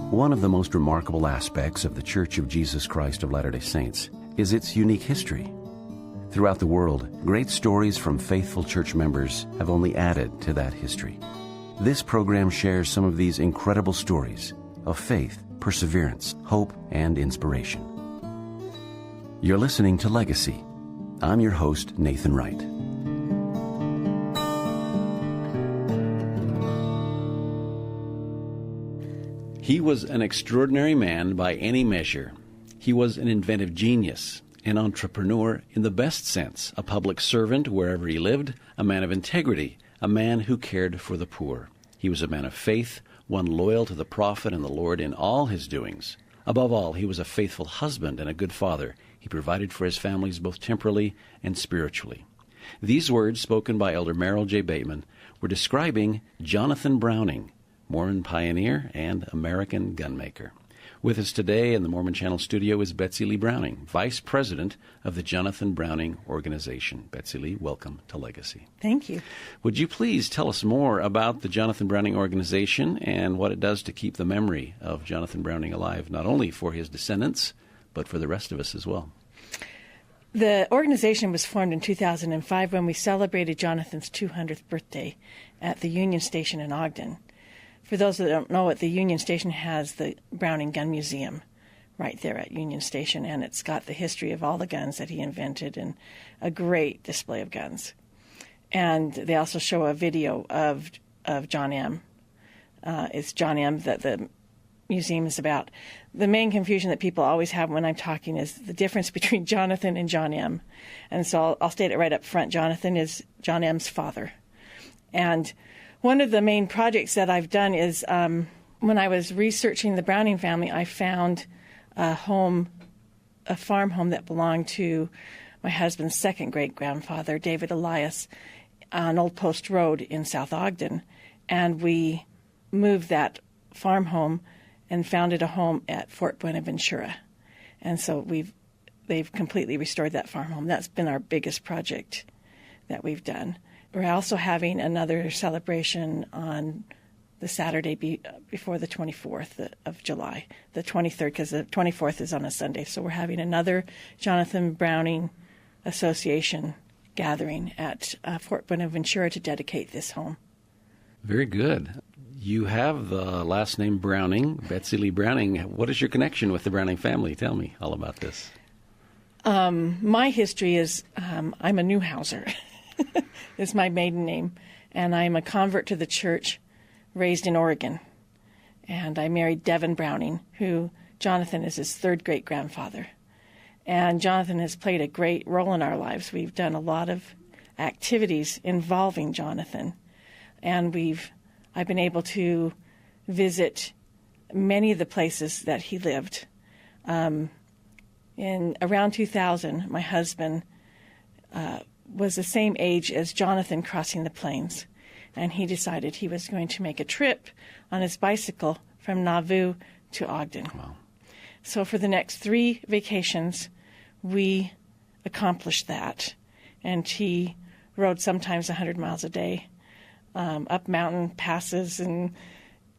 One of the most remarkable aspects of the Church of Jesus Christ of Latter-day Saints is its unique history. Throughout the world, great stories from faithful church members have only added to that history. This program shares some of these incredible stories of faith, perseverance, hope, and inspiration. You're listening to Legacy. I'm your host, Nathan Wright. He was an extraordinary man by any measure. He was an inventive genius, an entrepreneur in the best sense, a public servant wherever he lived, a man of integrity, a man who cared for the poor. He was a man of faith, one loyal to the prophet and the Lord in all his doings. Above all, he was a faithful husband and a good father. He provided for his families both temporally and spiritually. These words, spoken by Elder Merrill J. Bateman, were describing Jonathan Browning, Mormon pioneer and American gunmaker. With us today in the Mormon Channel studio is Betsy Lee Browning, Vice President of the Jonathan Browning Organization. Betsy Lee, welcome to Legacy. Thank you. Would you please tell us more about the Jonathan Browning Organization and what it does to keep the memory of Jonathan Browning alive, not only for his descendants, but for the rest of us as well? The organization was formed in 2005 when we celebrated Jonathan's 200th birthday at the Union Station in Ogden. For those that don't know it, the Union Station has the Browning Gun Museum right there at Union Station, and it's got the history of all the guns that he invented and a great display of guns. And they also show a video of John M. It's John M. that the museum is about. The main confusion that people always have when I'm talking is the difference between Jonathan and John M. And so I'll state it right up front. Jonathan is John M.'s father. And one of the main projects that I've done is when I was researching the Browning family, I found a farm home that belonged to my husband's second great-grandfather, David Elias, on Old Post Road in South Ogden. And we moved that farm home and founded a home at Fort Buenaventura. And so they've completely restored that farm home. That's been our biggest project that we've done. We're also having another celebration on the Saturday before the 24th of July, the 23rd, because the 24th is on a Sunday. So we're having another Jonathan Browning Association gathering at Fort Buenaventura to dedicate this home. Very good. You have the last name Browning, Betsy Lee Browning. What is your connection with the Browning family? Tell me all about this. My history is I'm a Newhouser. Is my maiden name, and I'm a convert to the church, raised in Oregon. And I married Devin Browning, who Jonathan is his third great-grandfather. And Jonathan has played a great role in our lives. We've done a lot of activities involving Jonathan, and I've been able to visit many of the places that he lived. In around 2000, my husband was the same age as Jonathan crossing the plains, and he decided he was going to make a trip on his bicycle from Nauvoo to Ogden. Wow. So for the next 3 vacations, we accomplished that, and he rode sometimes 100 miles a day, up mountain passes, and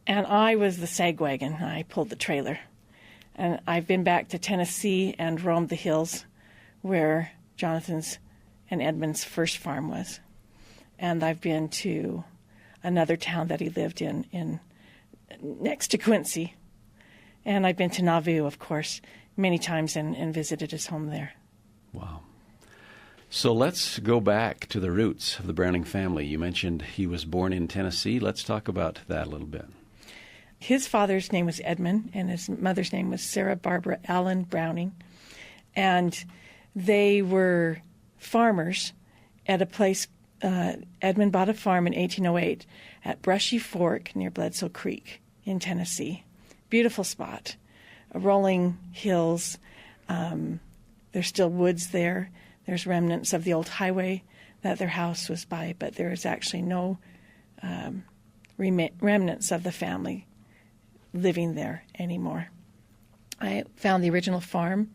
I was the sag wagon. I pulled the trailer. And I've been back to Tennessee and roamed the hills where Jonathan's and Edmund's first farm was. And I've been to another town that he lived in next to Quincy. And I've been to Nauvoo, of course, many times and visited his home there. Wow. So let's go back to the roots of the Browning family. You mentioned he was born in Tennessee. Let's talk about that a little bit. His father's name was Edmund, and his mother's name was Sarah Barbara Allen Browning. And they were farmers at a place. Edmund bought a farm in 1808 at Brushy Fork near Bledsoe Creek in Tennessee. Beautiful spot, rolling hills. There's still woods there. There's remnants of the old highway that their house was by, but there is actually no remnants of the family living there anymore. I found the original farm,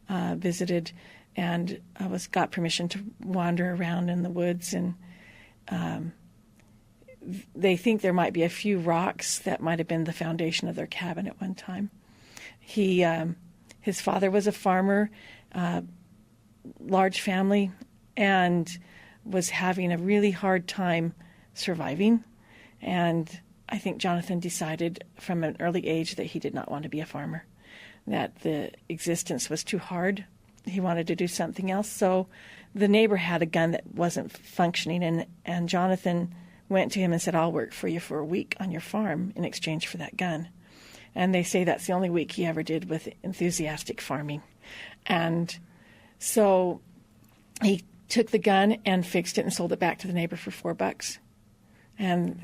visited, and got permission to wander around in the woods, and they think there might be a few rocks that might have been the foundation of their cabin at one time. His father was a farmer, large family, and was having a really hard time surviving. And I think Jonathan decided from an early age that he did not want to be a farmer, that the existence was too hard. He wanted to do something else. So the neighbor had a gun that wasn't functioning, and Jonathan went to him and said, I'll work for you for a week on your farm in exchange for that gun. And they say that's the only week he ever did with enthusiastic farming. And so he took the gun and fixed it and sold it back to the neighbor for $4. And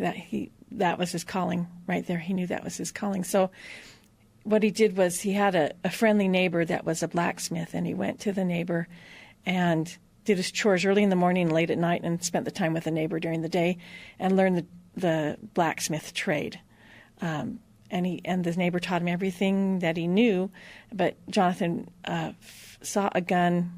that was his calling right there. He knew that was his calling. So what he did was he had a friendly neighbor that was a blacksmith, and he went to the neighbor and did his chores early in the morning and late at night, and spent the time with the neighbor during the day and learned the blacksmith trade. And the neighbor taught him everything that he knew. But Jonathan saw a gun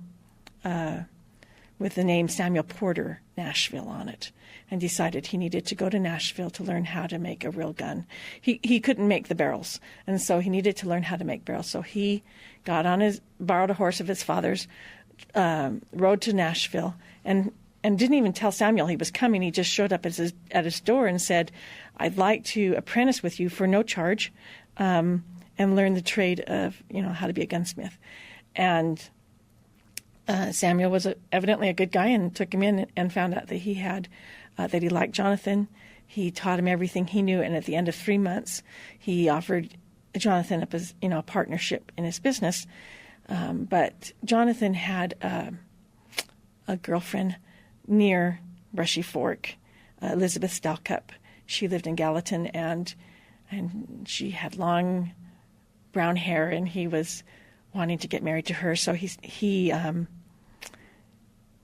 with the name Samuel Porter, Nashville, on it, and decided he needed to go to Nashville to learn how to make a real gun. He couldn't make the barrels, and so he needed to learn how to make barrels. So he borrowed a horse of his father's, rode to Nashville, and didn't even tell Samuel he was coming. He just showed up at his door and said, I'd like to apprentice with you for no charge, and learn the trade of, how to be a gunsmith. And Samuel was evidently a good guy, and took him in and found out that he liked Jonathan. He taught him everything he knew, and at the end of 3 months, he offered Jonathan a partnership in his business. But Jonathan had a girlfriend near Brushy Fork, Elizabeth Stalcup. She lived in Gallatin, and she had long brown hair, and he was wanting to get married to her. So he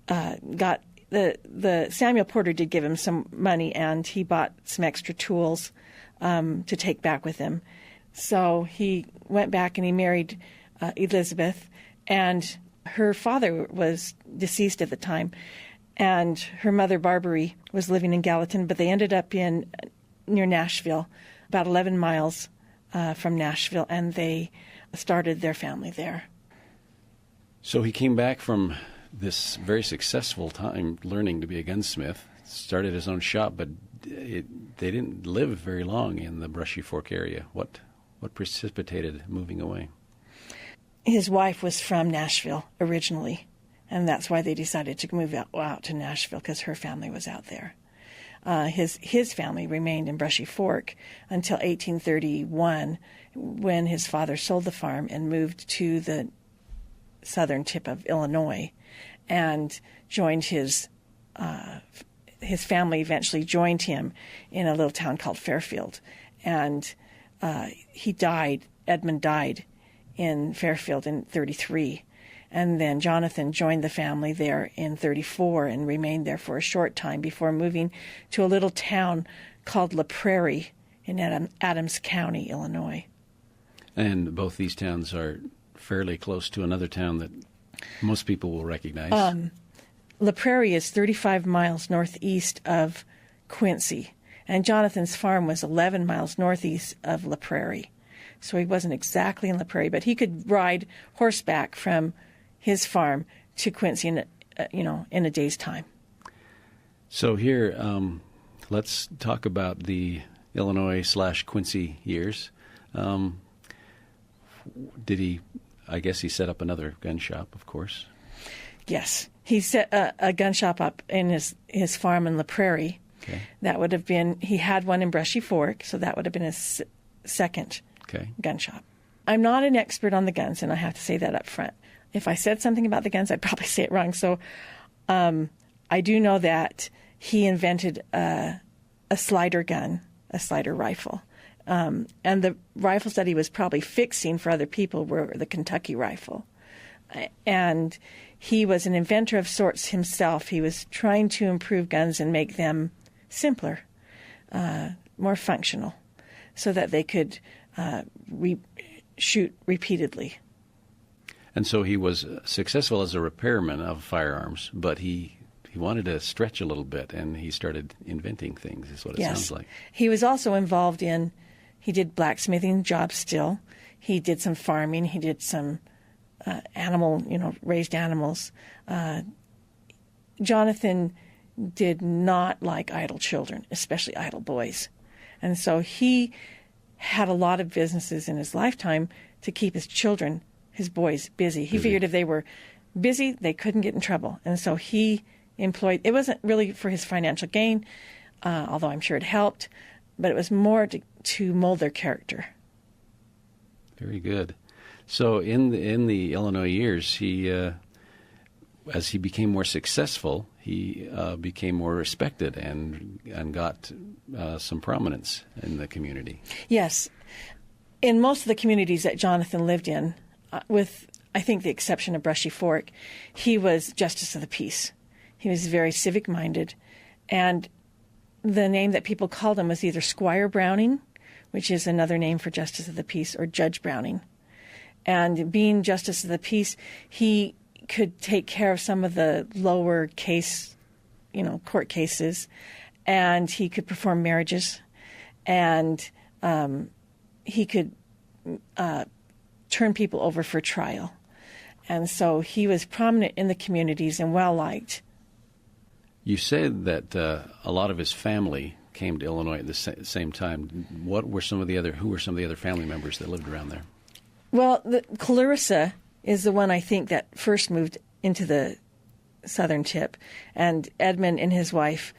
got the Samuel Porter did give him some money, and he bought some extra tools to take back with him. So he went back and he married Elizabeth, and her father was deceased at the time, and her mother, Barbary, was living in Gallatin, but they ended up near Nashville, about 11 miles from Nashville, and they started their family there. So he came back from this very successful time learning to be a gunsmith, started his own shop, but they didn't live very long in the Brushy Fork area. What precipitated moving away? His wife was from Nashville originally, and that's why they decided to move out to Nashville, because her family was out there. His family remained in Brushy Fork until 1831, when his father sold the farm and moved to the southern tip of Illinois, and joined his family eventually joined him in a little town called Fairfield, and Edmund died in Fairfield in 1933. And then Jonathan joined the family there in 1934 and remained there for a short time before moving to a little town called La Prairie in Adams County, Illinois. And both these towns are fairly close to another town that most people will recognize. La Prairie is 35 miles northeast of Quincy, and Jonathan's farm was 11 miles northeast of La Prairie. So he wasn't exactly in La Prairie, but he could ride horseback from his farm to Quincy in a day's time. So here, let's talk about the Illinois/Quincy years. I guess he set up another gun shop, of course. Yes. He set a gun shop up in his farm in La Prairie. Okay. That would have been, he had one in Brushy Fork, so that would have been his second gun shop. I'm not an expert on the guns, and I have to say that up front. If I said something about the guns, I'd probably say it wrong. So I do know that he invented a slider gun, a slider rifle. And the rifles that he was probably fixing for other people were the Kentucky rifle. And he was an inventor of sorts himself. He was trying to improve guns and make them simpler, more functional, so that they could shoot repeatedly. And so he was successful as a repairman of firearms, but he he wanted to stretch a little bit, and he started inventing things, is what it Yes. sounds like. He was also involved he did blacksmithing jobs still. He did some farming. He did some raised animals. Jonathan did not like idle children, especially idle boys. And so he had a lot of businesses in his lifetime to keep his children, his boys, busy. He figured if they were busy, they couldn't get in trouble. And so he employed, it wasn't really for his financial gain, although I'm sure it helped, but it was more to mold their character. Very good. So in the Illinois years, he, as he became more successful, he became more respected and got some prominence in the community. Yes. In most of the communities that Jonathan lived in, with, I think, the exception of Brushy Fork, he was Justice of the Peace. He was very civic-minded, and the name that people called him was either Squire Browning, which is another name for Justice of the Peace, or Judge Browning. And being Justice of the Peace, he could take care of some of the lower case, court cases, and he could perform marriages, and he could turn people over for trial. And so he was prominent in the communities and well-liked. You said that a lot of his family came to Illinois at the same time. Who were some of the other family members that lived around there? Well, Clarissa is the one I think that first moved into the southern tip, and Edmund and his wife,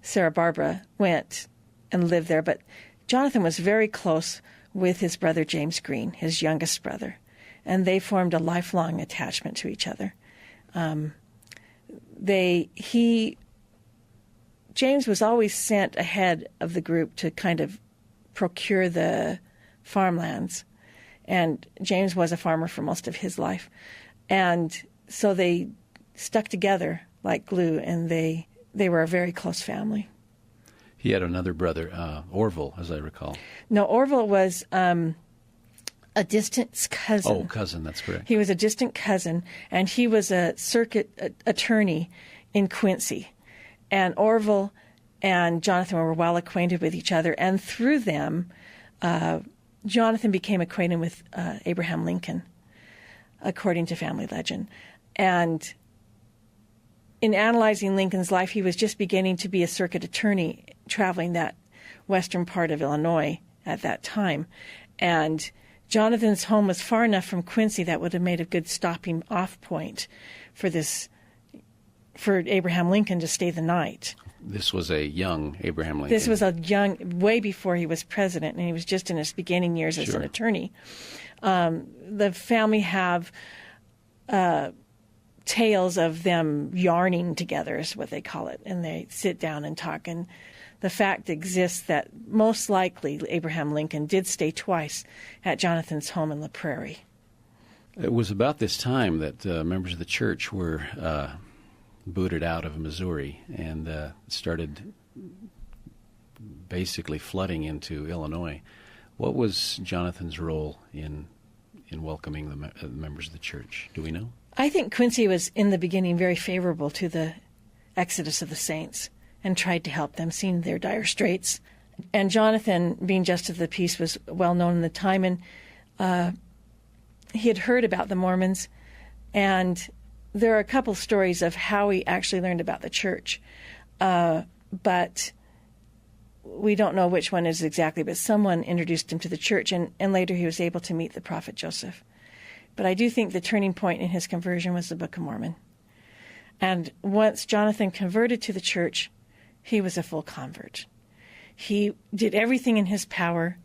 Sarah Barbara, went and lived there. But Jonathan was very close with his brother James Green, his youngest brother, and they formed a lifelong attachment to each other. James was always sent ahead of the group to kind of procure the farmlands, and James was a farmer for most of his life, and so they stuck together like glue, and they were a very close family. He had another brother, Orville, as I recall. No, Orville was a distant cousin. Oh, cousin, that's correct. He was a distant cousin, and he was a circuit attorney in Quincy. And Orville and Jonathan were well acquainted with each other, and through them, Jonathan became acquainted with Abraham Lincoln, according to family legend. And in analyzing Lincoln's life, he was just beginning to be a circuit attorney traveling that western part of Illinois at that time. And Jonathan's home was far enough from Quincy that would have made a good stopping off point for Abraham Lincoln to stay the night. This was a young Abraham Lincoln. This was way before he was president, and he was just in his beginning years as an attorney. The family have tales of them yarning together, is what they call it, and they sit down and talk. And the fact exists that most likely Abraham Lincoln did stay twice at Jonathan's home in La Prairie. It was about this time that members of the church were booted out of Missouri and started basically flooding into Illinois. What was Jonathan's role in welcoming the members of the church? Do we know? I think Quincy was in the beginning very favorable to the exodus of the saints and tried to help them, seeing their dire straits. And Jonathan, being Justice of the Peace, was well known in the time, and he had heard about the Mormons, and there are a couple stories of how he actually learned about the church, but we don't know which one is exactly, but someone introduced him to the church, and later he was able to meet the prophet Joseph. But I do think the turning point in his conversion was the Book of Mormon. And once Jonathan converted to the church, he was a full convert. He did everything in his power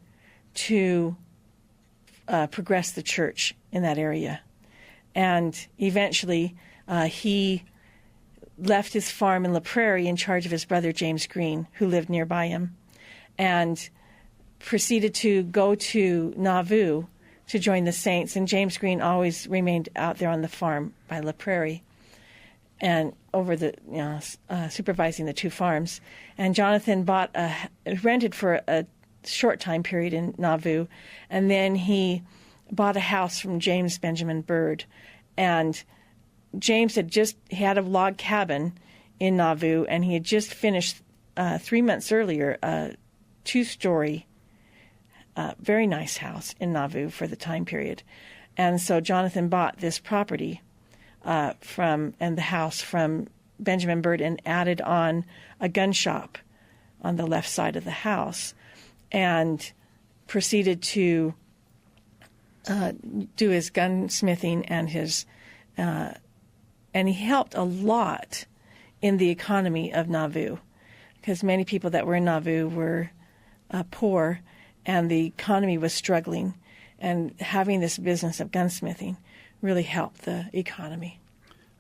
to progress the church in that area. And eventually he left his farm in La Prairie in charge of his brother James Green, who lived nearby him, and proceeded to go to Nauvoo to join the Saints. And James Green always remained out there on the farm by La Prairie and supervising the two farms. And Jonathan rented for a short time period in Nauvoo, and then he bought a house from James Benjamin Bird and James had a log cabin in Nauvoo, and he had just finished 3 months earlier a 2-story, very nice house in Nauvoo for the time period. And so Jonathan bought this property and the house from Benjamin Bird and added on a gun shop on the left side of the house, and proceeded to do his gunsmithing and and he helped a lot in the economy of Nauvoo, because many people that were in Nauvoo were poor, and the economy was struggling, and having this business of gunsmithing really helped the economy.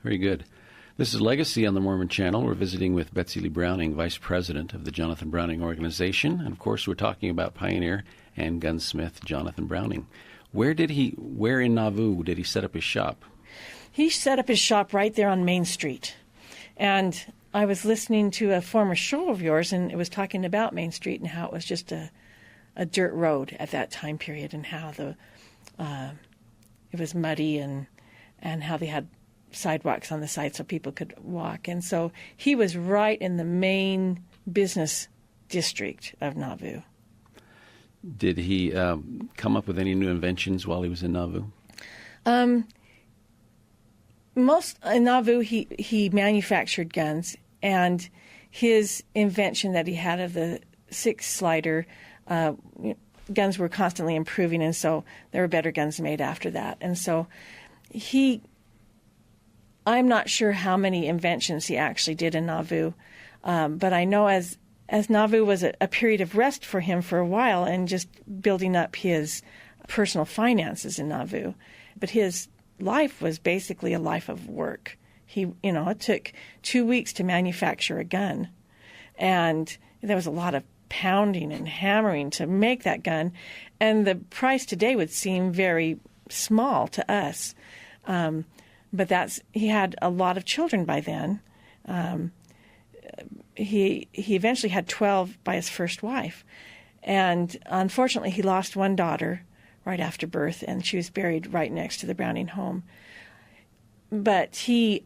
Very good. This is Legacy on the Mormon Channel. We're visiting with Betsy Lee Browning, Vice President of the Jonathan Browning Organization. And, of course, we're talking about pioneer and gunsmith Jonathan Browning. Where in Nauvoo did he set up his shop? He set up his shop right there on Main Street. And I was listening to a former show of yours, and it was talking about Main Street and how it was just a dirt road at that time period, and how it was muddy, and how they had sidewalks on the side so people could walk. And so he was right in the main business district of Nauvoo. Did he come up with any new inventions while he was in Nauvoo? Most in Nauvoo, he manufactured guns, and his invention that he had of the 6-slider, guns were constantly improving, and so there were better guns made after that. And so I'm not sure how many inventions he actually did in Nauvoo, but I know as Nauvoo was a period of rest for him for a while, and just building up his personal finances in Nauvoo. But his life was basically a life of work. It took 2 weeks to manufacture a gun, and there was a lot of pounding and hammering to make that gun, and the price today would seem very small to us. But he had a lot of children by then. He eventually had 12 by his first wife, and unfortunately he lost one daughter right after birth, and she was buried right next to the Browning home. But he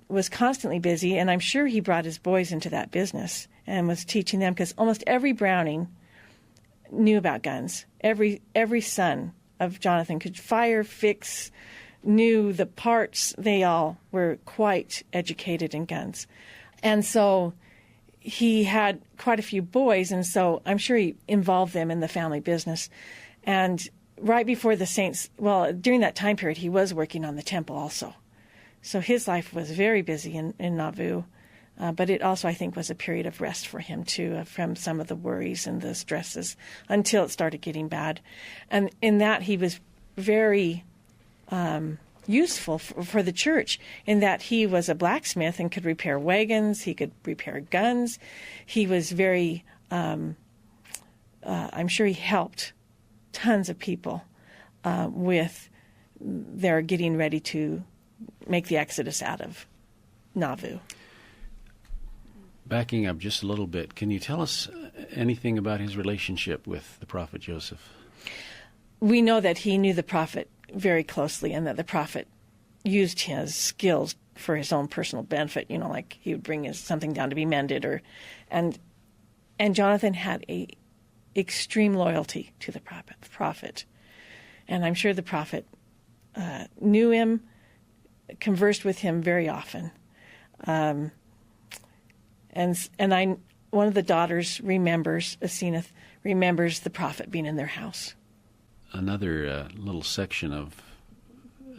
was constantly busy, and I'm sure he brought his boys into that business and was teaching them, because almost every Browning knew about guns. Every son of Jonathan could fire, fix, knew the parts. They all were quite educated in guns. And so he had quite a few boys, and so I'm sure he involved them in the family business. And right before the Saints, during that time period, he was working on the temple also. So his life was very busy in Nauvoo, but it also, I think, was a period of rest for him, too, from some of the worries and the stresses until it started getting bad. And in that, he was very useful for the church, in that he was a blacksmith and could repair wagons, he could repair guns. He was very, I'm sure he helped tons of people with their getting ready to make the exodus out of Nauvoo. Backing up just a little bit, can you tell us anything about his relationship with the prophet Joseph? We know that he knew the prophet very closely, and that the prophet used his skills for his own personal benefit, like he would bring something down to be mended, and Jonathan had a extreme loyalty to the prophet. And I'm sure the prophet knew him, conversed with him very often. And one of the daughters remembers, Asenath remembers the prophet being in their house. Another little section of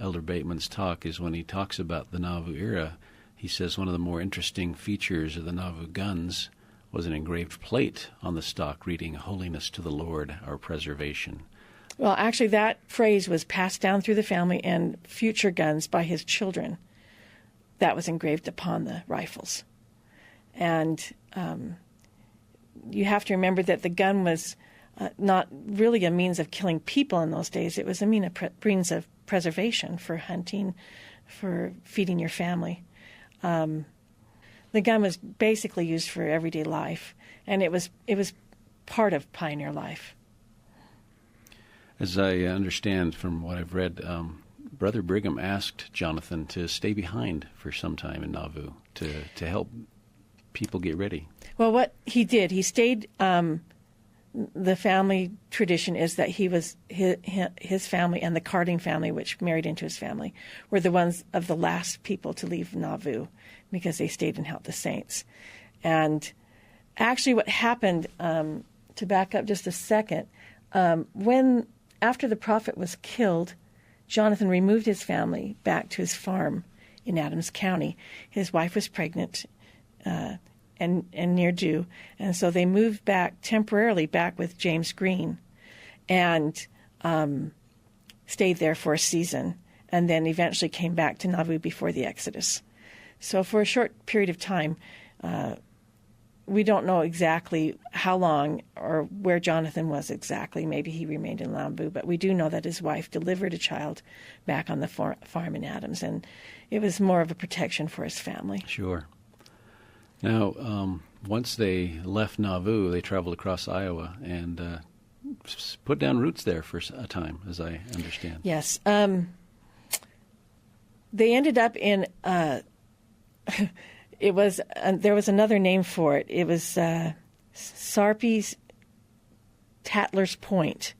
Elder Bateman's talk is when he talks about the Nauvoo era. He says one of the more interesting features of the Nauvoo guns was an engraved plate on the stock reading, "Holiness to the Lord, our preservation." Well, actually, that phrase was passed down through the family and future guns by his children. That was engraved upon the rifles. And you have to remember that the gun was not really a means of killing people in those days. It was a means of preservation, for hunting, for feeding your family. The gun was basically used for everyday life, and it was part of pioneer life. As I understand from what I've read, Brother Brigham asked Jonathan to stay behind for some time in Nauvoo to help people get ready. Well, what he did, he stayed. The family tradition is that he was his family and the Carding family, which married into his family, were the ones of the last people to leave Nauvoo because they stayed and helped the saints. And actually, what happened, to back up just a second, after the prophet was killed, Jonathan removed his family back to his farm in Adams County. His wife was pregnant and near due, and so they moved back temporarily back with James Green and stayed there for a season, and then eventually came back to Nauvoo before the Exodus. So for a short period of time, we don't know exactly how long or where Jonathan was exactly. Maybe he remained in Nauvoo, but we do know that his wife delivered a child back on the farm in Adams, and it was more of a protection for his family. Sure. Now, once they left Nauvoo, they traveled across Iowa and put down roots there for a time, as I understand. Yes. They ended up in... It was there was another name for it. It was Sarpy's Tatler's Point,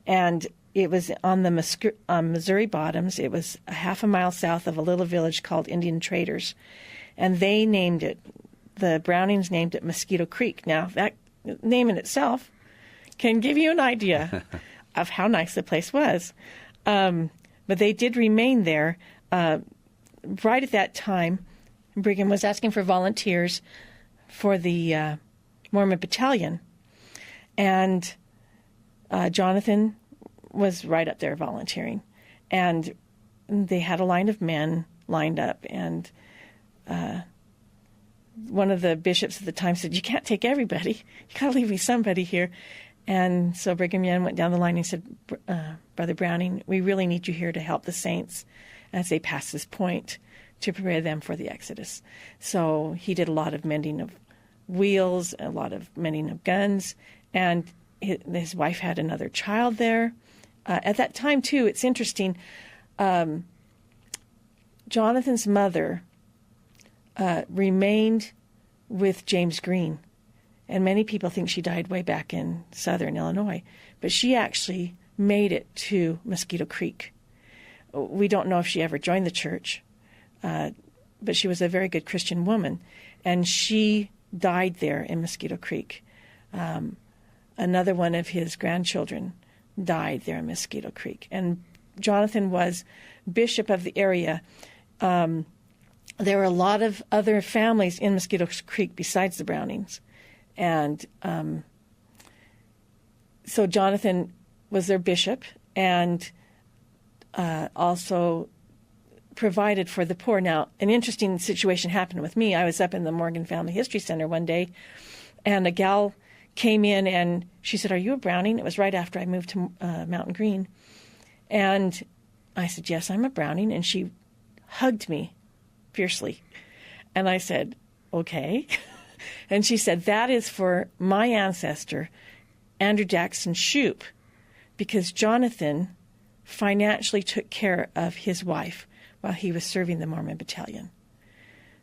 and it was on the Missouri bottoms. It was a half a mile south of a little village called Indian Traders, and they named it. The Brownings named it Mosquito Creek. Now that name in itself can give you an idea of how nice the place was, but they did remain there. Right at that time, Brigham was asking for volunteers for the Mormon Battalion, and Jonathan was right up there volunteering. And they had a line of men lined up, and one of the bishops at the time said, "You can't take everybody. You got to leave me somebody here." And so Brigham Young went down the line and he said, "Brother Browning, we really need you here to help the saints as they pass this point, to prepare them for the Exodus." So he did a lot of mending of wheels, a lot of mending of guns, and his wife had another child there. At that time, too, it's interesting, Jonathan's mother remained with James Green, and many people think she died way back in southern Illinois, but she actually made it to Mosquito Creek. We don't know if she ever joined the church, but she was a very good Christian woman, and she died there in Mosquito Creek. Another one of his grandchildren died there in Mosquito Creek, and Jonathan was bishop of the area. There were a lot of other families in Mosquito Creek besides the Brownings, and so Jonathan was their bishop and also provided for the poor. Now, an interesting situation happened with me. I was up in the Morgan Family History Center one day, and a gal came in and she said, "Are you a Browning?" It was right after I moved to Mountain Green. And I said, "Yes, I'm a Browning." And she hugged me fiercely. And I said, "Okay." And she said, "That is for my ancestor, Andrew Jackson Shoup, because Jonathan financially took care of his wife while he was serving the Mormon Battalion."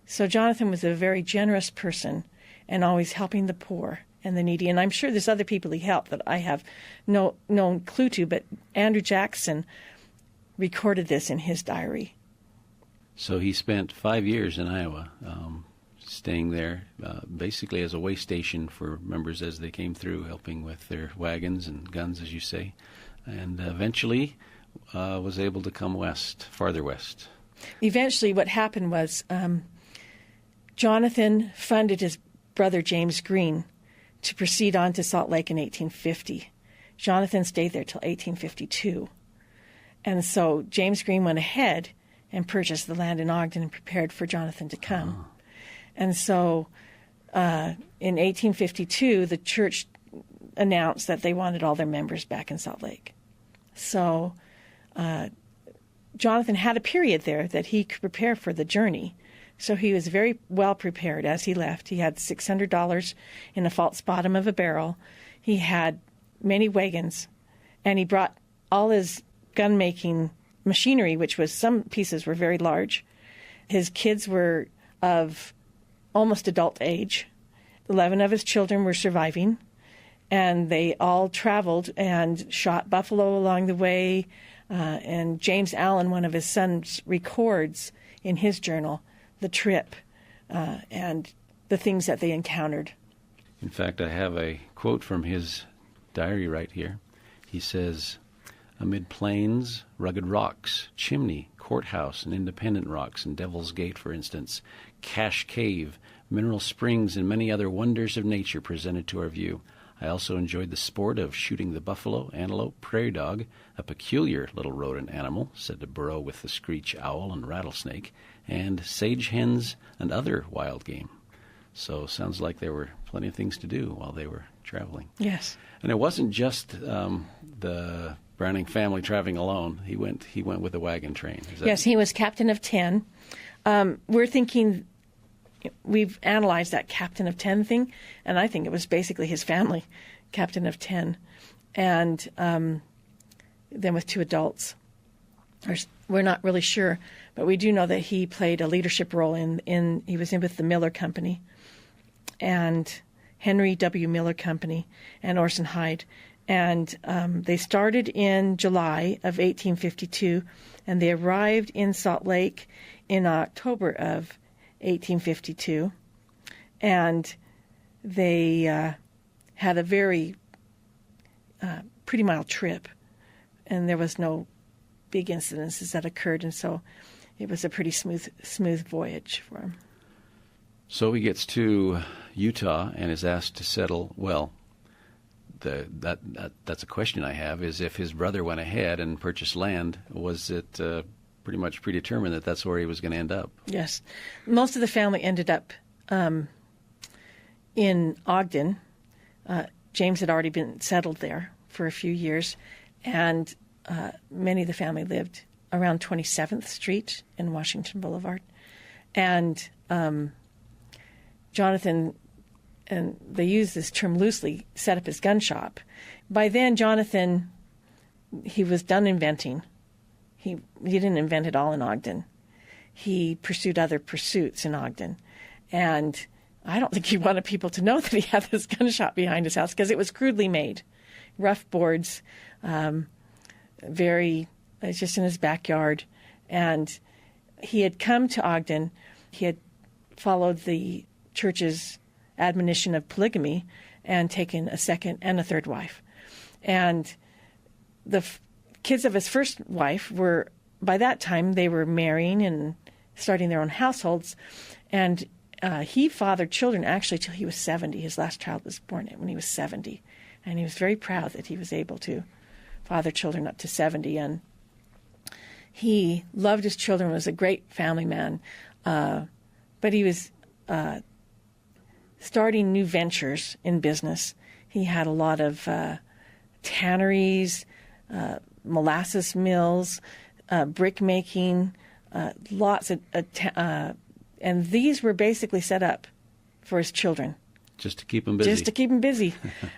So Jonathan was a very generous person and always helping the poor and the needy. And I'm sure there's other people he helped that I have no clue to, but Andrew Jackson recorded this in his diary. So he spent 5 years in Iowa, staying there basically as a way station for members as they came through, helping with their wagons and guns, as you say, and eventually was able to come west, farther west. Eventually what happened was Jonathan funded his brother James Green to proceed on to Salt Lake in 1850. Jonathan stayed there till 1852. And so James Green went ahead and purchased the land in Ogden and prepared for Jonathan to come. And so in 1852, the church announced that they wanted all their members back in Salt Lake. So Jonathan had a period there that he could prepare for the journey. So he was very well prepared as he left. He had $600 in the false bottom of a barrel. He had many wagons, and he brought all his gun-making machinery, which was some pieces were very large. His kids were of almost adult age. 11 of his children were surviving, and they all traveled and shot buffalo along the way. And James Allen, one of his sons, records in his journal the trip and the things that they encountered. In fact, I have a quote from his diary right here. He says, "Amid plains, rugged rocks, Chimney, Courthouse, and Independent Rocks, and Devil's Gate, for instance, Cache Cave, mineral springs, and many other wonders of nature presented to our view. I also enjoyed the sport of shooting the buffalo, antelope, prairie dog, a peculiar little rodent animal, said to burrow with the screech owl and rattlesnake, and sage hens and other wild game." So sounds like there were plenty of things to do while they were traveling. Yes. And it wasn't just the Browning family traveling alone. He went with a wagon train. Yes, he was captain of 10. We're thinking, we've analyzed that captain of 10 thing, and I think it was basically his family, captain of 10. And then with 2 adults. We're not really sure, but we do know that he played a leadership role he was in with the Miller Company and Henry W. Miller Company and Orson Hyde. And they started in July of 1852, and they arrived in Salt Lake in October of 1852. And they had a very pretty mild trip, and there was no big incidences that occurred, and so it was a pretty smooth voyage for him. So he gets to Utah and is asked to settle. Well, that's a question I have, is if his brother went ahead and purchased land, was it pretty much predetermined that that's where he was going to end up? Yes. Most of the family ended up in Ogden. James had already been settled there for a few years, and many of the family lived around 27th Street and Washington Boulevard. And Jonathan, and they use this term loosely, set up his gun shop. By then, Jonathan, he was done inventing. He didn't invent it all in Ogden. He pursued other pursuits in Ogden. And I don't think he wanted people to know that he had this gun shop behind his house, because it was crudely made. Rough boards, it's just in his backyard. And he had come to Ogden. He had followed the church's admonition of polygamy and taken a second and a third wife. And the kids of his first wife were, by that time, they were marrying and starting their own households. And he fathered children actually till he was 70. His last child was born when he was 70. And he was very proud that he was able to father children up to 70. And he loved his children, was a great family man. But he was starting new ventures in business. He had a lot of tanneries, molasses mills, brick making, lots of, and these were basically set up for his children. Just to keep him busy.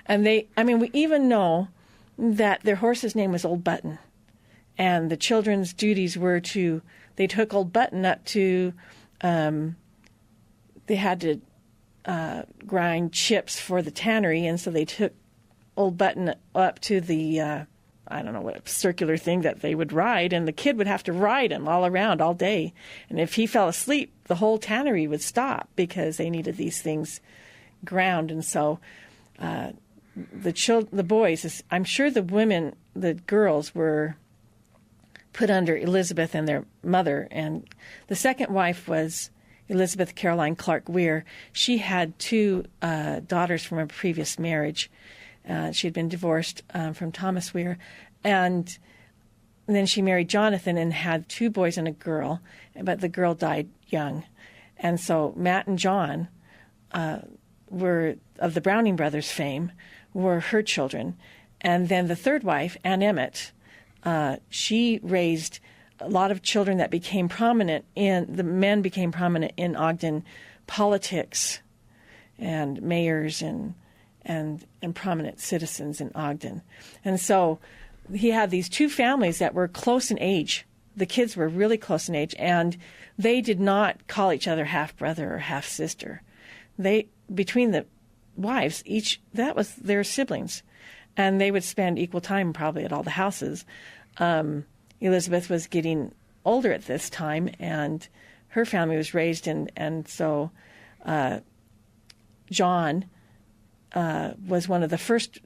And we even know that their horse's name was Old Button. And the children's duties were they took Old Button up to, they had to grind chips for the tannery, and so they took Old Button up to the, I don't know what circular thing that they would ride, and the kid would have to ride him all around all day. And if he fell asleep, the whole tannery would stop because they needed these things ground. And so the boys, I'm sure the girls were put under Elizabeth and their mother. And the second wife was Elizabeth Caroline Clark Weir. She had 2 daughters from a previous marriage. She had been divorced from Thomas Weir. And then she married Jonathan and had 2 boys and a girl, but the girl died young. And so Matt and John were, of the Browning brothers fame, were her children. And then the third wife, Ann Emmett, she raised a lot of children that became prominent the men became prominent in Ogden politics and mayors and prominent citizens in Ogden. And so he had these 2 families that were close in age the kids were really close in age, and they did not call each other half brother or half sister. Between the wives, that was their siblings, and they would spend equal time probably at all the houses. Elizabeth was getting older at this time, and her family was raised and so John was one of the first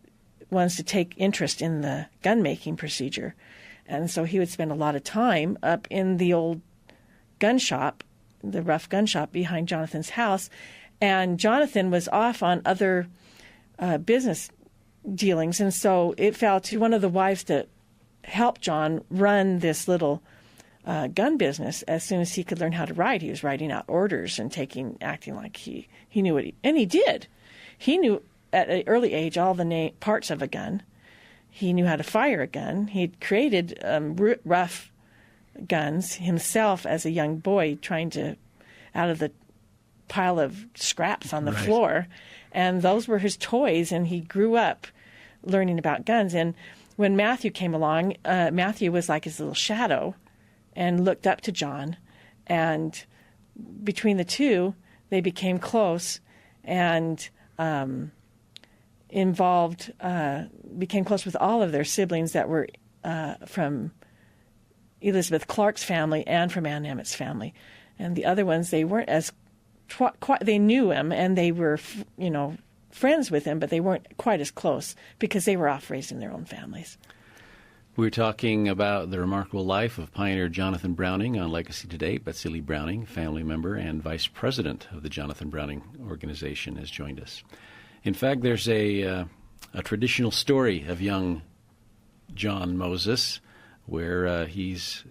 ones to take interest in the gun-making procedure. And so he would spend a lot of time up in the old gun shop, the rough gun shop behind Jonathan's house. And Jonathan was off on other business dealings. And so it fell to one of the wives to help John run this little gun business. As soon as he could learn how to write, he was writing out orders and acting like he knew what and he did. He knew at an early age all the parts of a gun. He knew how to fire a gun. He'd created rough guns himself as a young boy, trying to out of the pile of scraps on the floor. And those were his toys, and he grew up learning about guns. And when Matthew came along, Matthew was like his little shadow and looked up to John. And between the two, they became close and became close with all of their siblings that were from Elizabeth Clark's family and from Ann Emmett's family. And the other ones, they weren't as they knew him and they were, friends with him, but they weren't quite as close because they were off raising their own families. We're talking about the remarkable life of pioneer Jonathan Browning on Legacy Today. Betsy Lee Browning, family member and vice president of the Jonathan Browning Organization, has joined us. In fact, there's a traditional story of young John Moses where he's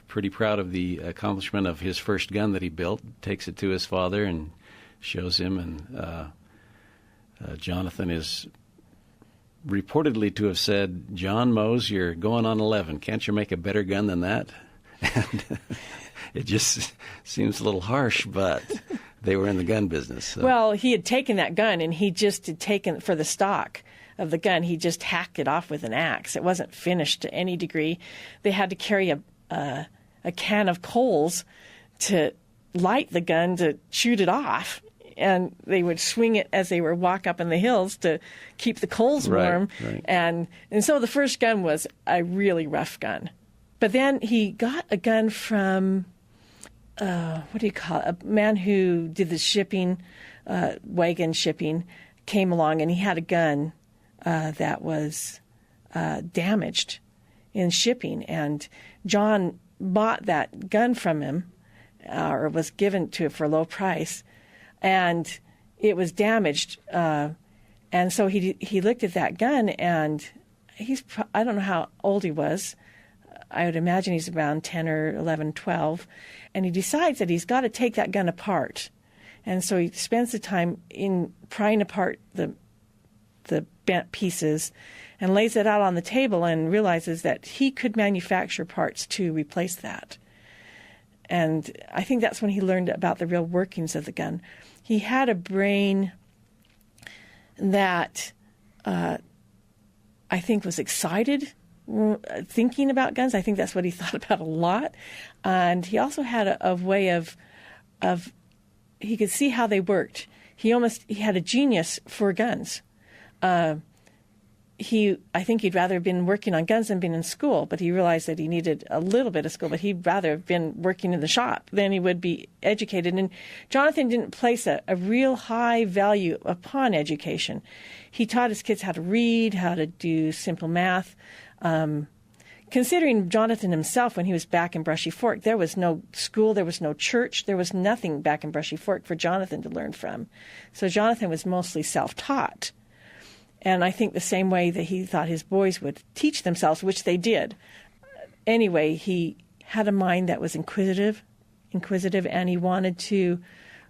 pretty proud of the accomplishment of his first gun that he built, takes it to his father and shows him, and Jonathan is reportedly to have said, "John Mose, you're going on 11. Can't you make a better gun than that?" And it just seems a little harsh, but they were in the gun business. So. Well, he had taken that gun, and he just had taken, for the stock of the gun, he just hacked it off with an axe. It wasn't finished to any degree. They had to carry a can of coals to light the gun to shoot it off. And they would swing it as they were walk up in the hills to keep the coals warm. Right. And so the first gun was a really rough gun. But then he got a gun from, a man who did the shipping, wagon shipping, came along, and he had a gun that was damaged in shipping. And John bought that gun from him, or was given to him for a low price. And it was damaged, and so he looked at that gun, and I don't know how old he was. I would imagine he's around 10 or 11, 12, and he decides that he's got to take that gun apart. And so he spends the time in prying apart the bent pieces and lays it out on the table and realizes that he could manufacture parts to replace that. And I think that's when he learned about the real workings of the gun. He had a brain that I think was excited thinking about guns. I think that's what he thought about a lot. And he also had a way of he could see how they worked. He had a genius for guns. I think he'd rather have been working on guns than been in school, but he realized that he needed a little bit of school, but he'd rather have been working in the shop than he would be educated. And Jonathan didn't place a real high value upon education. He taught his kids how to read, how to do simple math. Considering Jonathan himself, when he was back in Brushy Fork, there was no school, there was no church, there was nothing back in Brushy Fork for Jonathan to learn from. So Jonathan was mostly self-taught. And I think the same way that he thought his boys would teach themselves, which they did. Anyway, he had a mind that was inquisitive, and he wanted to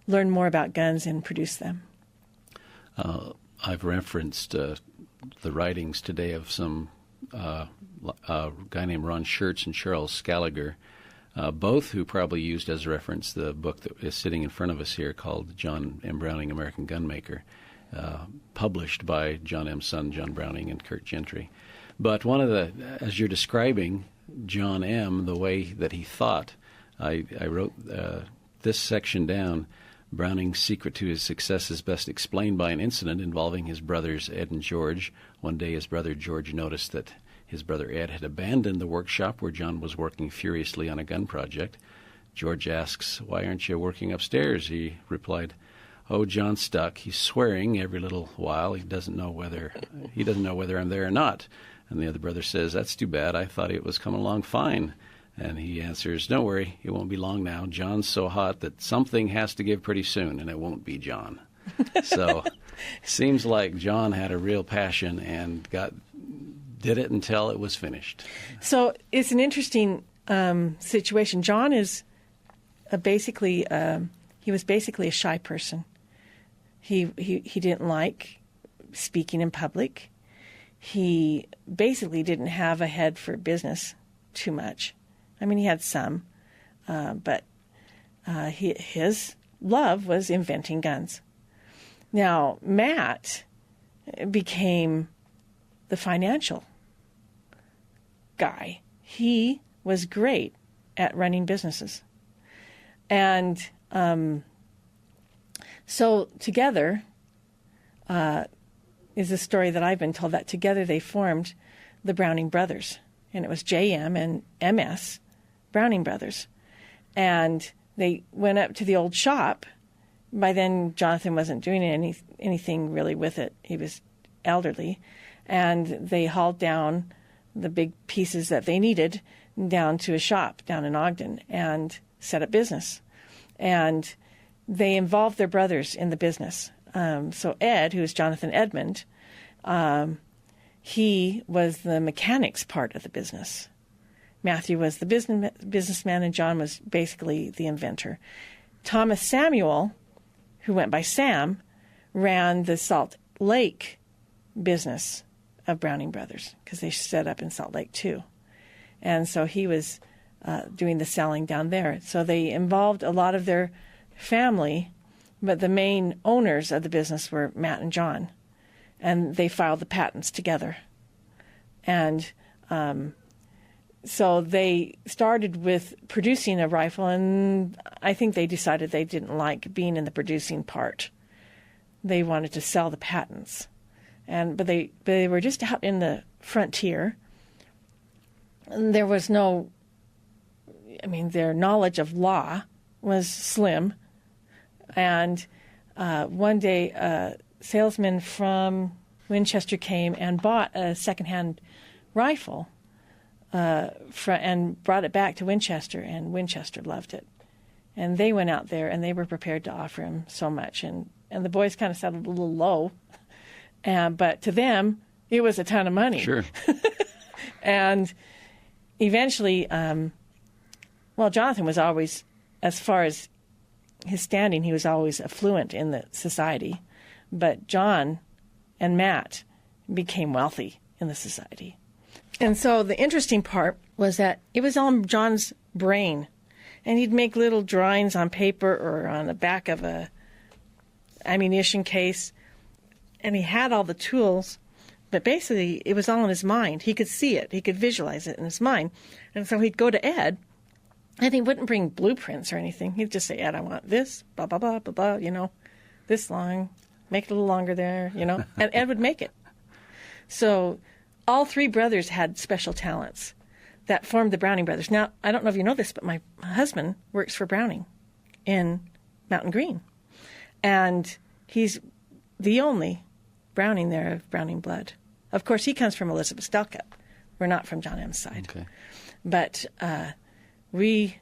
learn more about guns and produce them. I've referenced the writings today of some a guy named Ron Schertz and Charles Scaliger, both who probably used as a reference the book that is sitting in front of us here called John M. Browning, American Gunmaker. Published by John M.'s son, John Browning, and Kurt Gentry. But one of the, as you're describing John M. the way that he thought. I wrote this section down. Browning's secret to his success is best explained by an incident involving his brothers Ed and George. One day his brother George noticed that his brother Ed had abandoned the workshop where John was working furiously on a gun project. George asks, "Why aren't you working upstairs?" He replied, "Oh, John's stuck. He's swearing every little while. He doesn't know whether I'm there or not." And the other brother says, "That's too bad. I thought it was coming along fine." And he answers, "Don't worry, it won't be long now. John's so hot that something has to give pretty soon, and it won't be John." So seems like John had a real passion and did it until it was finished. So it's an interesting situation. John is he was basically a shy person. He didn't like speaking in public. He basically didn't have a head for business too much. I mean, he had some, but his love was inventing guns. Now, Matt became the financial guy. He was great at running businesses. And so together is a story that I've been told, that together they formed the Browning Brothers. And it was J.M. and M.S. Browning Brothers. And they went up to the old shop. By then, Jonathan wasn't doing anything really with it. He was elderly. And they hauled down the big pieces that they needed down to a shop down in Ogden and set up business. And they involved their brothers in the business. So Ed, who is Jonathan Edmond, he was the mechanics part of the business. Matthew was the businessman, and John was basically the inventor. Thomas Samuel, who went by Sam, ran the Salt Lake business of Browning Brothers, because they set up in Salt Lake too. And so he was doing the selling down there. So they involved a lot of their family, but the main owners of the business were Matt and John. And they filed the patents together. And so they started with producing a rifle, and I think they decided they didn't like being in the producing part. They wanted to sell the patents. But they were just out in the frontier. And there was their knowledge of law was slim. And one day, a salesman from Winchester came and bought a secondhand rifle and brought it back to Winchester, and Winchester loved it. And they went out there, and they were prepared to offer him so much. And the boys kind of settled a little low. But to them, it was a ton of money. Sure. And eventually, Jonathan was always, as far as his standing, he was always affluent in the society. But John and Matt became wealthy in the society. And so the interesting part was that it was on John's brain. And he'd make little drawings on paper or on the back of a ammunition case. And he had all the tools, but basically it was all in his mind. He could see it. He could visualize it in his mind. And so he'd go to Ed, and he wouldn't bring blueprints or anything. He'd just say, "Ed, I want this, blah, blah, blah, blah, blah, this long, make it a little longer there, And Ed would make it. So all three brothers had special talents that formed the Browning Brothers. Now, I don't know if you know this, but my husband works for Browning in Mountain Green. And he's the only Browning there of Browning blood. Of course, he comes from Elizabeth Stelcup. We're not from John M.'s side. Okay. But we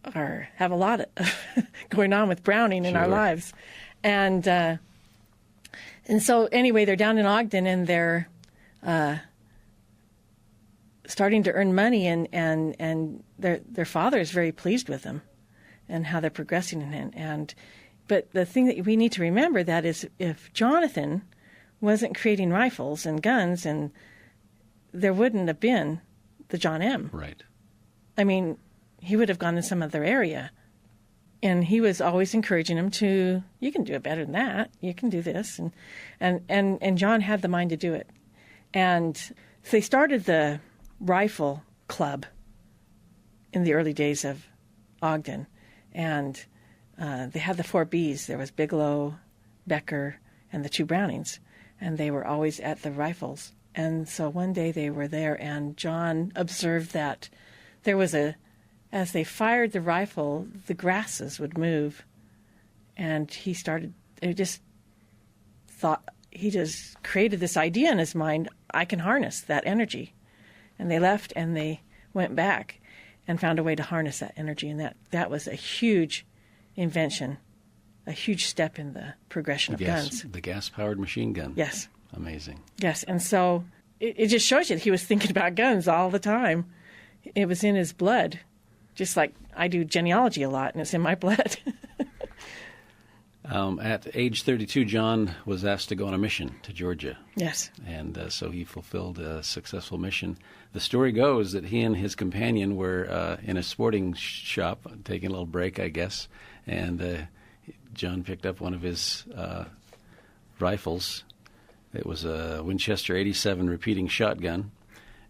have a lot of going on with Browning in our lives. And so anyway, they're down in Ogden, and they're starting to earn money, and their father is very pleased with them and how they're progressing. But the thing that we need to remember that is, if Jonathan wasn't creating rifles and guns, and there wouldn't have been the John M. Right. I mean, he would have gone in some other area. And he was always encouraging him to, you can do it better than that. You can do this. And John had the mind to do it. And so they started the rifle club in the early days of Ogden. And they had the 4 Bs. There was Bigelow, Becker, and the 2 Brownings. And they were always at the rifles. And so one day they were there, and John observed that there was as they fired the rifle, the grasses would move. And he just created this idea in his mind, I can harness that energy. And they left and they went back and found a way to harness that energy. And that was a huge invention, a huge step in the progression of guns. The gas-powered machine gun. Yes. Amazing. Yes, and so it just shows you that he was thinking about guns all the time. It was in his blood, just like I do genealogy a lot, and it's in my blood. At age 32, John was asked to go on a mission to Georgia. Yes. And so he fulfilled a successful mission. The story goes that he and his companion were in a sporting shop, taking a little break, I guess, and John picked up one of his rifles. It was a Winchester 87 repeating shotgun,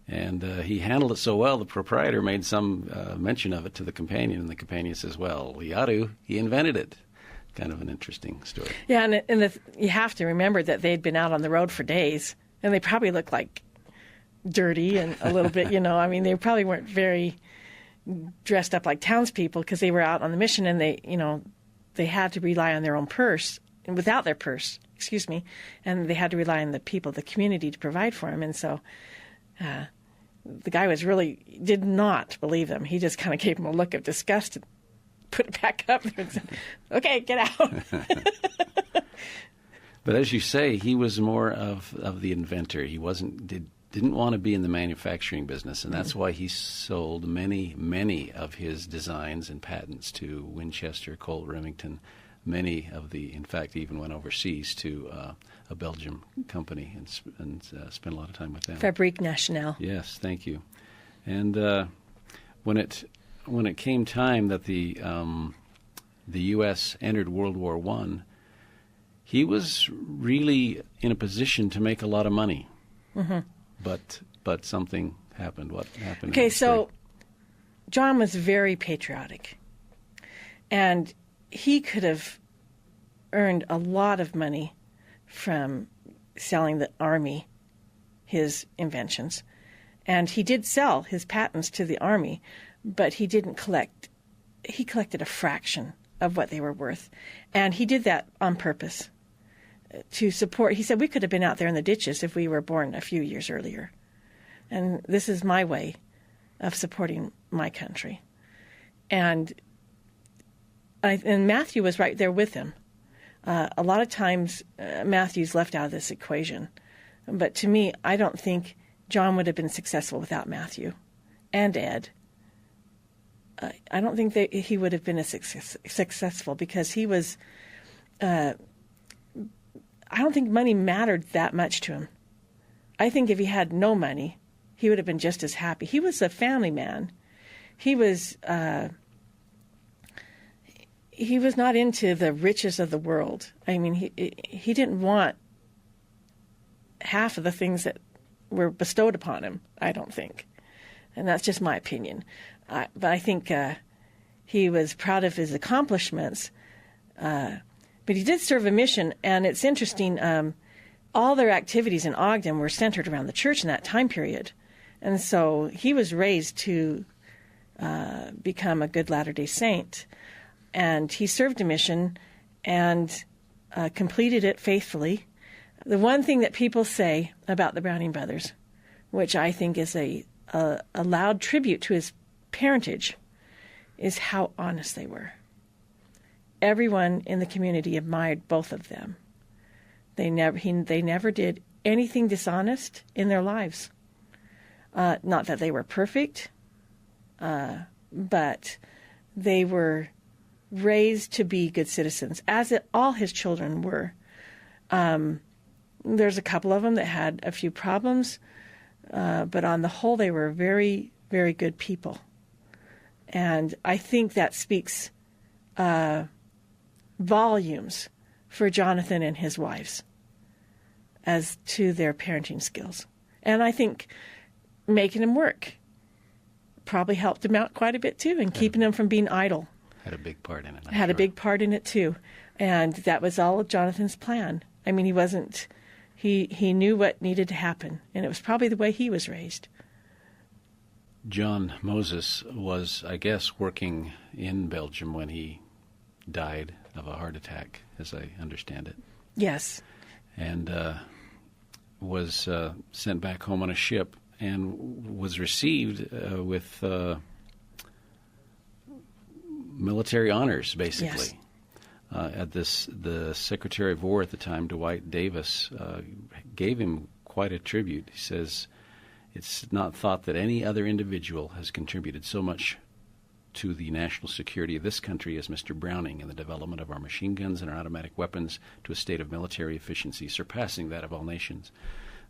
and he handled it so well, the proprietor made some mention of it to the companion, and the companion says, well, he ought to. He invented it. Kind of an interesting story. Yeah, and you have to remember that they'd been out on the road for days, and they probably looked like dirty and a little bit, I mean, they probably weren't very dressed up like townspeople because they were out on the mission, and they had to rely on their own purse, and without their purse, and they had to rely on the people, the community, to provide for them. And so the guy did not believe them. He just kind of gave him a look of disgust and put it back up and said, okay, get out. But as you say, he was more of the inventor. He didn't want to be in the manufacturing business, and that's why he sold many of his designs and patents to Winchester, Colt, Remington. In fact, even went overseas to a Belgium company and spent a lot of time with them. Fabrique Nationale. Yes, thank you. And when it came time that the U.S. entered World War I, he was really in a position to make a lot of money. Mm-hmm. But something happened. What happened? Okay, so John was very patriotic, and he could have earned a lot of money from selling the Army his inventions. And he did sell his patents to the Army, but he didn't collect. He collected a fraction of what they were worth. And he did that on purpose to support. He said, we could have been out there in the ditches if we were born a few years earlier. And this is my way of supporting my country. And Matthew was right there with him. A lot of times, Matthew's left out of this equation. But to me, I don't think John would have been successful without Matthew and Ed. I don't think that he would have been as successful because he was... I don't think money mattered that much to him. I think if he had no money, he would have been just as happy. He was a family man. He was not into the riches of the world. I mean, he didn't want half of the things that were bestowed upon him, I don't think. And that's just my opinion. But I think he was proud of his accomplishments. But he did serve a mission, and it's interesting. All their activities in Ogden were centered around the church in that time period. And so he was raised to become a good Latter-day Saint. And he served a mission and completed it faithfully. The one thing that people say about the Browning brothers, which I think is a loud tribute to his parentage, is how honest they were. Everyone in the community admired both of them. They never did anything dishonest in their lives. Not that they were perfect, but they were raised to be good citizens, as all his children were. There's a couple of them that had a few problems, but on the whole, they were very, very good people. And I think that speaks volumes for Jonathan and his wives as to their parenting skills. And I think making them work. probably helped him out quite a bit too, and keeping him from being idle. Had a big part in it. Had a big part in it too, and that was all of Jonathan's plan. I mean, he wasn't. He knew what needed to happen, and it was probably the way he was raised. John Moses was, I guess, working in Belgium when he died of a heart attack, as I understand it. Yes. And was sent back home on a ship and was received with military honors, basically. Yes. The Secretary of War at the time, Dwight Davis, gave him quite a tribute. He says, "It's not thought that any other individual has contributed so much to the national security of this country as Mr. Browning in the development of our machine guns and our automatic weapons to a state of military efficiency surpassing that of all nations."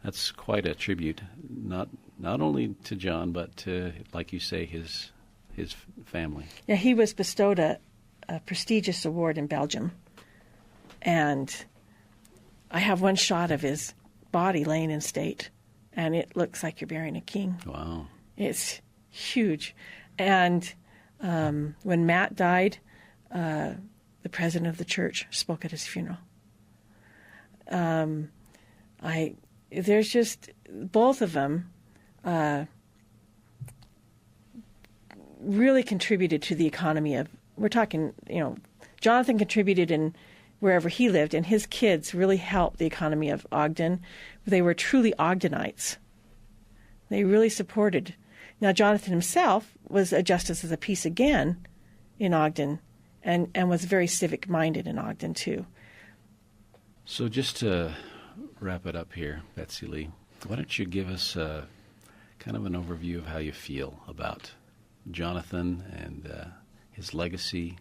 That's quite a tribute, not only to John, but to, like you say, his family. Yeah, he was bestowed a prestigious award in Belgium, and I have one shot of his body laying in state, and it looks like you're burying a king. Wow. It's huge. And when Matt died, the president of the church spoke at his funeral. There's just both of them really contributed to the economy of. We're talking, Jonathan contributed in wherever he lived, and his kids really helped the economy of Ogden. They were truly Ogdenites. They really supported. Now, Jonathan himself was a justice of the peace again in Ogden, and was very civic-minded in Ogden, too. So just to wrap it up here, Betsy Lee, why don't you give us kind of an overview of how you feel about Jonathan and his legacy,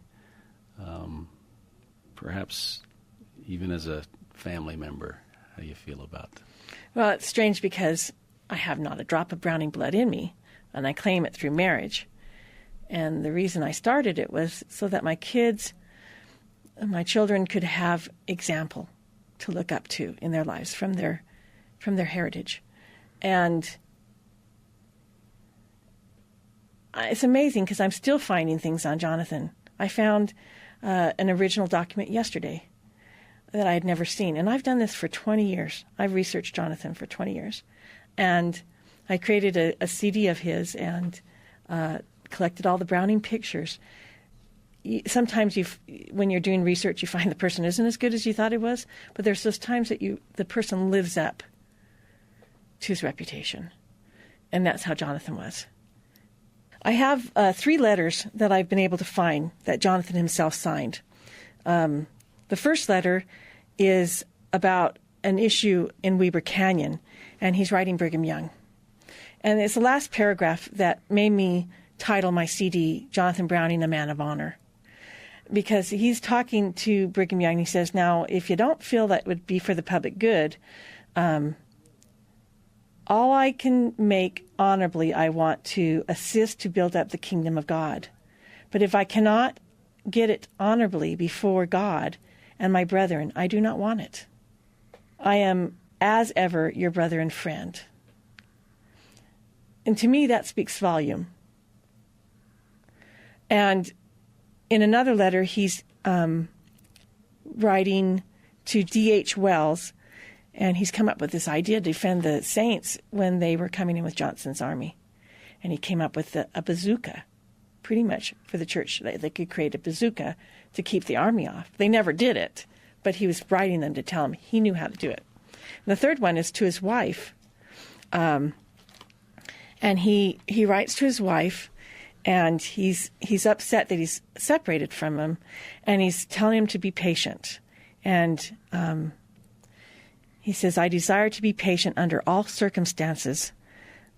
perhaps even as a family member, how you feel about it. Well, it's strange because I have not a drop of Browning blood in me, and I claim it through marriage. And the reason I started it was so that my children could have example to look up to in their lives from their heritage. And it's amazing because I'm still finding things on Jonathan. I found an original document yesterday that I had never seen. And I've done this for 20 years. I've researched Jonathan for 20 years. And I created a CD of his and collected all the Browning pictures. Sometimes when you're doing research, you find the person isn't as good as you thought it was. But there's those times that the person lives up to his reputation. And that's how Jonathan was. I have 3 letters that I've been able to find that Jonathan himself signed. The first letter is about an issue in Weber Canyon, and he's writing Brigham Young. And it's the last paragraph that made me title my CD, Jonathan Browning, A Man of Honor. Because he's talking to Brigham Young, and he says, now, if you don't feel that would be for the public good, all I can make honorably, I want to assist to build up the kingdom of God. But if I cannot get it honorably before God and my brethren, I do not want it. I am, as ever, your brother and friend. And to me, that speaks volume. And in another letter, he's writing to D.H. Wells, and he's come up with this idea to defend the saints when they were coming in with Johnson's army. And he came up with a bazooka, pretty much for the church. They could create a bazooka to keep the army off. They never did it, but he was writing them to tell them he knew how to do it. And the third one is to his wife. And he writes to his wife, and he's upset that he's separated from him, and he's telling him to be patient. And he says, I desire to be patient under all circumstances,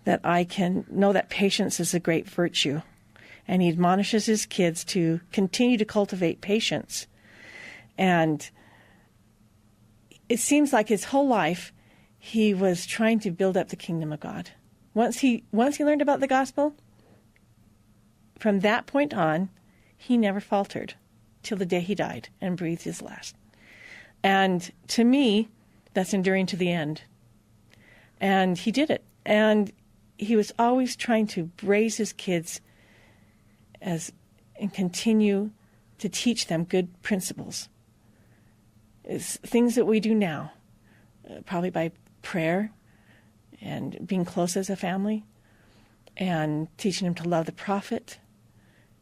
that I can know that patience is a great virtue. And he admonishes his kids to continue to cultivate patience. And it seems like his whole life he was trying to build up the kingdom of God. Once he learned about the gospel, from that point on, he never faltered till the day he died and breathed his last. And to me, that's enduring to the end. And he did it. And he was always trying to raise his kids and continue to teach them good principles. It's things that we do now, probably by prayer and being close as a family, and teaching him to love the prophet,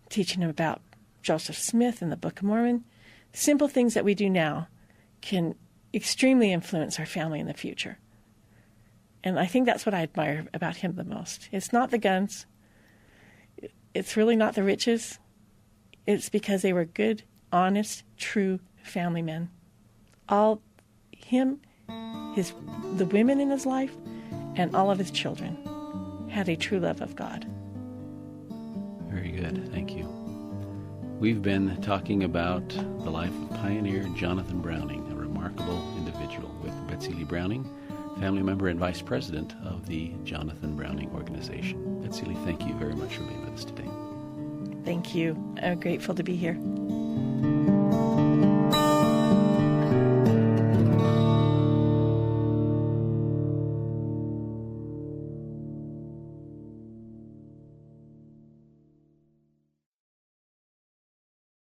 teaching him about Joseph Smith and the Book of Mormon. Simple things that we do now can extremely influence our family in the future. And I think that's what I admire about him the most. It's not the guns. It's really not the riches. It's because they were good, honest, true family men. All him, the women in his life, and all of his children had a true love of God. Very good. Thank you. We've been talking about the life of pioneer Jonathan Browning, a remarkable individual, with Betsy Lee Browning, family member and vice president of the Jonathan Browning Organization. Betsy Lee, thank you very much for being with us today. Thank you. I'm grateful to be here.